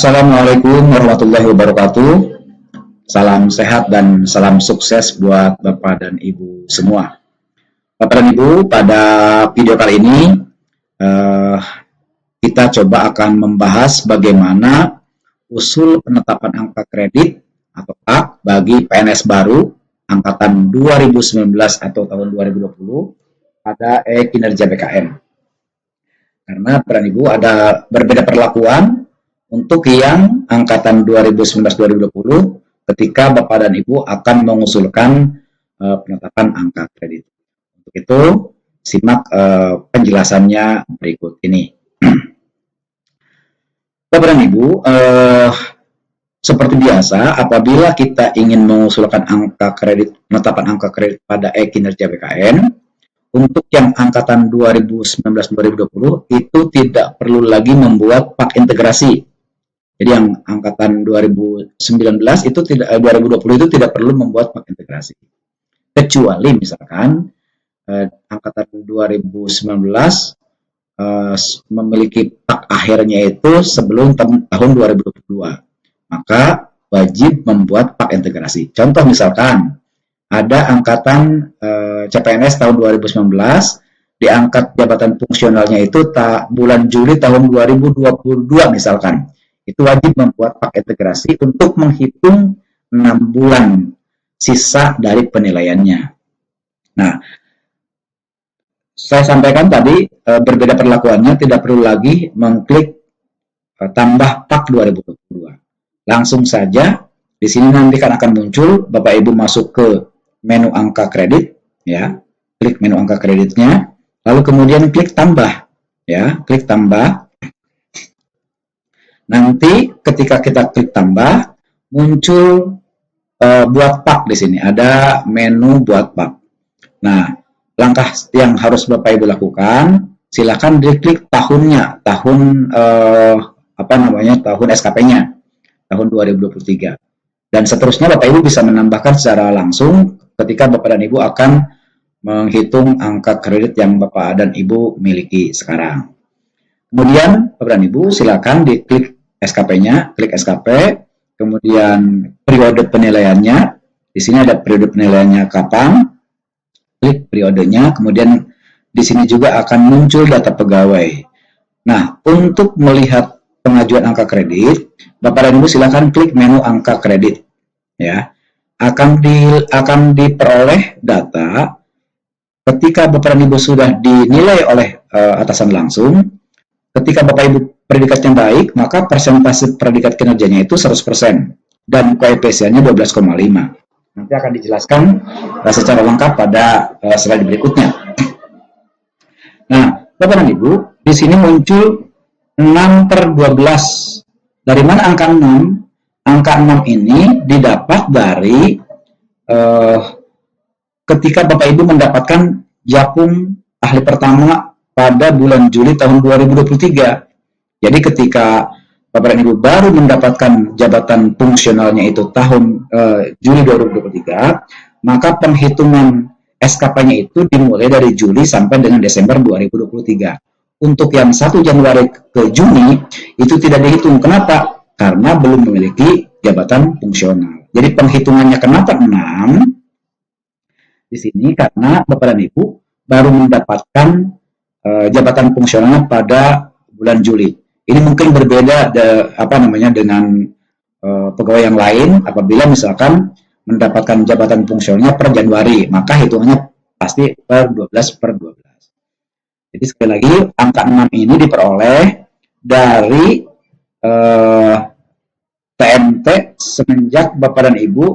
Assalamualaikum warahmatullahi wabarakatuh. Salam sehat dan salam sukses buat Bapak dan Ibu semua. Bapak dan Ibu, pada video kali ini kita coba akan membahas bagaimana usul penetapan angka kredit atau AK bagi PNS baru angkatan 2019 atau tahun 2020 pada kinerja BKN. Karena Bapak dan Ibu ada berbeda perlakuan untuk yang angkatan 2019-2020 ketika Bapak dan Ibu akan mengusulkan penetapan angka kredit. Untuk itu, simak penjelasannya berikut ini. Bapak dan Ibu, seperti biasa, apabila kita ingin mengusulkan angka kredit, penetapan angka kredit pada kinerja BKN, untuk yang angkatan 2019-2020 itu tidak perlu lagi membuat pak integrasi. Jadi yang angkatan 2019 itu tidak 2020 itu tidak perlu membuat pak integrasi. Kecuali misalkan angkatan 2019 memiliki pak akhirnya itu sebelum tahun 2022. Maka wajib membuat pak integrasi. Contoh misalkan ada angkatan CPNS tahun 2019 diangkat jabatan fungsionalnya itu bulan Juli tahun 2022 misalkan. Itu wajib membuat pak integrasi untuk menghitung 6 bulan sisa dari penilaiannya. Nah, saya sampaikan tadi berbeda perlakuannya, tidak perlu lagi mengklik tambah pak 2022. Langsung saja di sini nanti akan muncul, Bapak Ibu masuk ke menu angka kredit, ya, klik menu angka kreditnya, lalu kemudian klik tambah, ya, klik tambah. Nanti ketika kita klik tambah, muncul buat pak di sini. Ada menu buat pak. Nah, langkah yang harus Bapak Ibu lakukan, silakan diklik tahunnya, tahun tahun SKP-nya, tahun 2023. Dan seterusnya Bapak Ibu bisa menambahkan secara langsung ketika Bapak dan Ibu akan menghitung angka kredit yang Bapak dan Ibu miliki sekarang. Kemudian Bapak dan Ibu silakan diklik SKP-nya, klik SKP, kemudian periode penilaiannya, di sini ada periode penilaiannya kapan, klik periodenya, kemudian di sini juga akan muncul data pegawai. Nah, untuk melihat pengajuan angka kredit, Bapak dan Ibu silakan klik menu angka kredit, ya. Akan diperoleh data ketika Bapak dan Ibu sudah dinilai oleh atasan langsung. Ketika Bapak Ibu predikatnya baik, maka persentase predikat kinerjanya itu 100% dan koefisiennya 12,5. Nanti akan dijelaskan secara lengkap pada slide berikutnya. Nah, Bapak dan Ibu, di sini muncul 6/12. Dari mana angka 6? Angka 6 ini didapat dari ketika Bapak Ibu mendapatkan Japung ahli pertama pada bulan Juli tahun 2023. Jadi ketika Bapak dan Ibu baru mendapatkan jabatan fungsionalnya itu tahun Juli 2023, maka penghitungan SKP-nya itu dimulai dari Juli sampai dengan Desember 2023. Untuk yang 1 Januari ke Juni itu tidak dihitung. Kenapa? Karena belum memiliki jabatan fungsional. Jadi penghitungannya kenapa 6? Di sini karena Bapak dan Ibu baru mendapatkan jabatan fungsionalnya pada bulan Juli. Ini mungkin berbeda dengan pegawai yang lain. Apabila misalkan mendapatkan jabatan fungsionalnya per Januari, maka hitungannya pasti per 12/12. Jadi sekali lagi angka 6 ini diperoleh dari TMT semenjak Bapak dan Ibu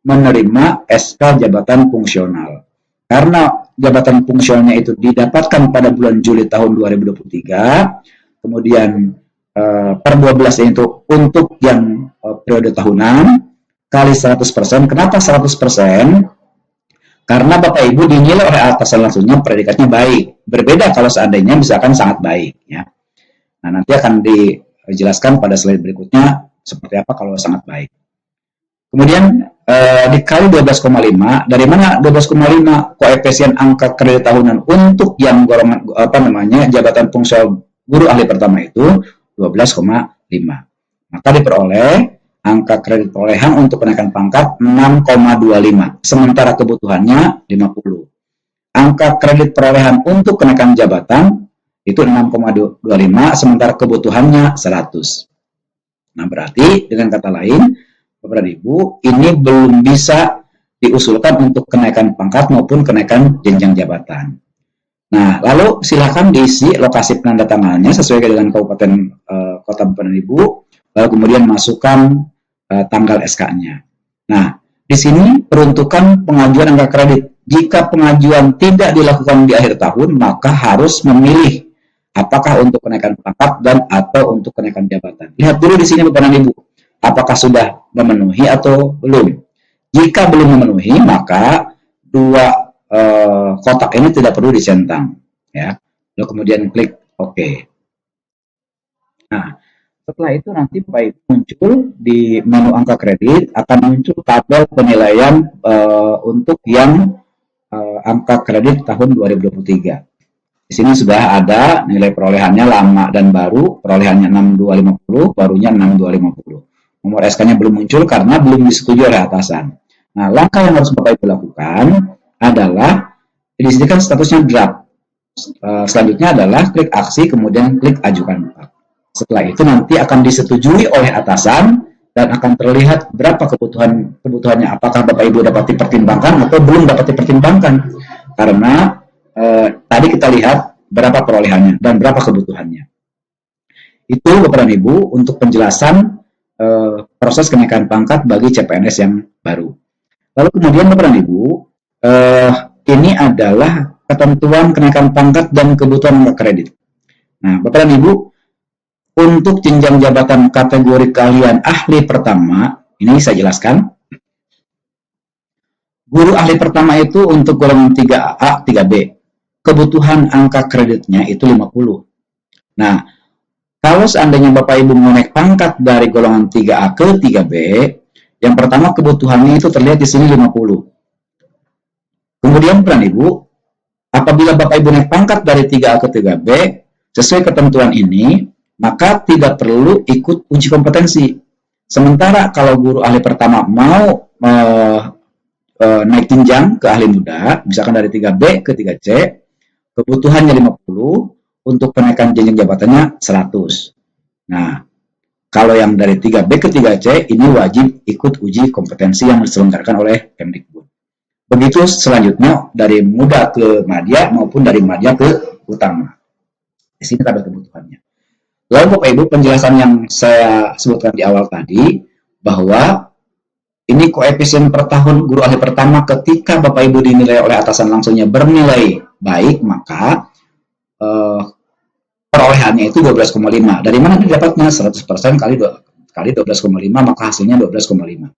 menerima SK jabatan fungsional. Karena jabatan fungsionalnya itu didapatkan pada bulan Juli tahun 2023, kemudian per 12 itu untuk yang periode tahunan kali 100%. Kenapa 100%? Karena Bapak Ibu dinilai oleh atasan langsungnya predikatnya baik. Berbeda kalau seandainya misalkan sangat baik, ya. Nah, nanti akan dijelaskan pada slide berikutnya seperti apa kalau sangat baik. Kemudian dikali 12,5, dari mana 12,5 koefisien angka kredit tahunan untuk yang golongan jabatan fungsional guru ahli pertama itu 12,5. Maka diperoleh angka kredit perolehan untuk kenaikan pangkat 6,25, sementara kebutuhannya 50. Angka kredit perolehan untuk kenaikan jabatan itu 6,25, sementara kebutuhannya 100. Nah, berarti dengan kata lain, Bapak dan Ibu, ini belum bisa diusulkan untuk kenaikan pangkat maupun kenaikan jenjang jabatan. Nah, lalu silakan diisi lokasi penandatangannya sesuai dengan kabupaten kota Bapak dan Ibu, lalu kemudian masukkan tanggal SK-nya. Nah, di sini peruntukan pengajuan angka kredit. Jika pengajuan tidak dilakukan di akhir tahun, maka harus memilih apakah untuk kenaikan pangkat dan atau untuk kenaikan jabatan. Lihat dulu di sini Bapak dan Ibu, apakah sudah memenuhi atau belum. Jika belum memenuhi, maka dua kotak ini tidak perlu dicentang, ya. Lalu kemudian klik OK. Nah, setelah itu nanti Bapak Ibu muncul di menu angka kredit akan muncul tabel penilaian untuk yang angka kredit tahun 2023. Di sini sudah ada nilai perolehannya lama dan baru, perolehannya 6250, barunya 6250. Nomor SK-nya belum muncul karena belum disetujui oleh atasan. Nah, langkah yang harus Bapak Ibu lakukan adalah, di sini kan statusnya draft. Selanjutnya adalah klik aksi, kemudian klik ajukan. Setelah itu nanti akan disetujui oleh atasan dan akan terlihat berapa kebutuhannya, apakah Bapak Ibu dapat dipertimbangkan atau belum dapat dipertimbangkan. Karena tadi kita lihat berapa perolehannya dan berapa kebutuhannya. Itu Bapak dan Ibu untuk penjelasan proses kenaikan pangkat bagi CPNS yang baru. Lalu kemudian Bapak dan Ibu, ini adalah ketentuan kenaikan pangkat dan kebutuhan angka kredit. Nah, Bapak dan Ibu, untuk jenjang jabatan kategori keahlian ahli pertama, ini saya jelaskan. Guru ahli pertama itu untuk golongan 3A, 3B. Kebutuhan angka kreditnya itu 50. Nah, kalau seandainya Bapak Ibu mau naik pangkat dari golongan 3A ke 3B, yang pertama kebutuhannya itu terlihat di sini 50. Kemudian Bapak Ibu, apabila Bapak Ibu naik pangkat dari 3A ke 3B, sesuai ketentuan ini, maka tidak perlu ikut uji kompetensi. Sementara kalau guru ahli pertama mau naik jenjang ke ahli muda, misalkan dari 3B ke 3C, kebutuhannya 50, untuk kenaikan jenjang jabatannya 100. Nah, kalau yang dari 3B ke 3C, ini wajib ikut uji kompetensi yang diselenggarakan oleh Kemdikbud. Begitu selanjutnya dari muda ke madya maupun dari madya ke utama. Di sini tabel kebutuhannya. Lalu Bapak Ibu, penjelasan yang saya sebutkan di awal tadi, bahwa ini koefisien per tahun guru ahli pertama ketika Bapak Ibu dinilai oleh atasan langsungnya bernilai baik, maka perolehannya itu 12,5. Dari mana didapatnya? 100% kali 12,5, maka hasilnya 12,5.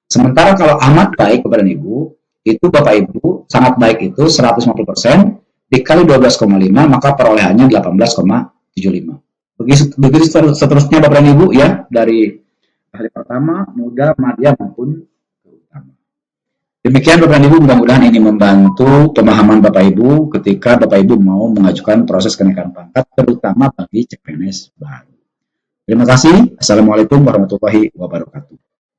Sementara kalau amat baik Bapak dan Ibu, itu Bapak Ibu sangat baik itu 150%, dikali 12,5, maka perolehannya 18,75. Begitu seterusnya Bapak dan Ibu ya, dari ahli pertama, muda, madya maupun utama. Demikian Bapak dan Ibu, mudah-mudahan ini membantu pemahaman Bapak Ibu ketika Bapak Ibu mau mengajukan proses kenaikan pangkat, terutama bagi CPNS baru. Terima kasih. Assalamualaikum warahmatullahi wabarakatuh.